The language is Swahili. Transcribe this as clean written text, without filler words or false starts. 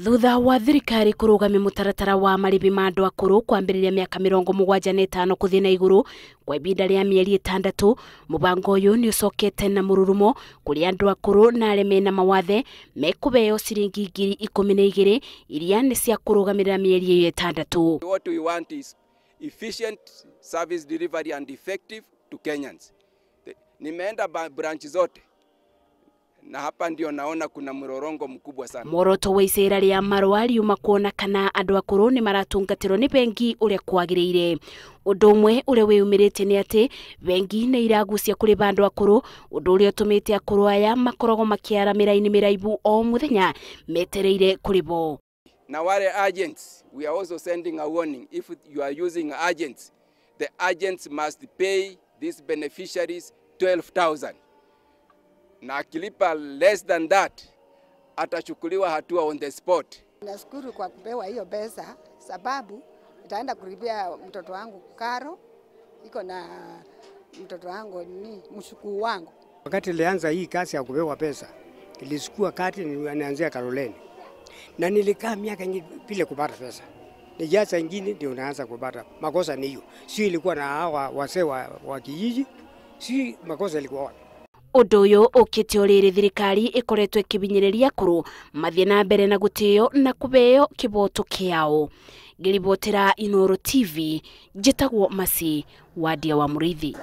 Thutha wa thirikari kurugamia mutaratara wa maribi ma andu akuru kwambiriria miaka 75 kuthii na iguru kwa ibinda ria mieri 6, mubango uyu ni ucokete na mururumo kuri andu akuru na aria mena mawathe mekubeo ciringi 12,000 iria ni cia kurugamirira mieri 6. What we want is efficient service delivery and effective to Kenyans. Nimeenda branch zote na hapa ndio naona kuna mrorongo mkubwa sana. Moroto wa icera ria Marwa riuma kuona kana andu akuru ni maratungatirwo ni bengi uria kwagiriire. Undu umwe uria wiyumirite ni ati bengi ni iragucia kuri bandu akuru, undu uria utumite akuru aya makorogo makiara miraini miraibu o muthenya metereire kuribo. Na wale agents, we are also sending a warning. If you are using agents, the agents must pay these beneficiaries 12,000. Na akilipa less than that, atachukuliwa hatua on the spot. Nashukuru kwa kupewa hiyo pesa, sababu itaenda kulipia mtoto wangu karo, iko na mtoto wangu ni mshukuu wangu. Wakati nilianza hii kazi ya kupewa pesa, nilichukua kati nianzia Karoleni. Na nilikaa miaka nyingi bila kupata pesa. Nijaza ingine ndio naanza kupata. Makosa ni hiyo. Sio ilikuwa na hawa wazee wa kijiji, si makosa ilikuwa wapi. Undu uyu ukite uriri thirikari ikoretwe ikibinyiriria akuru mathie na mbere na gutio na kubeo kiboto kiao. Ngiribotera Inooro TV, njitagwo Masi wa Dia wa Murithi.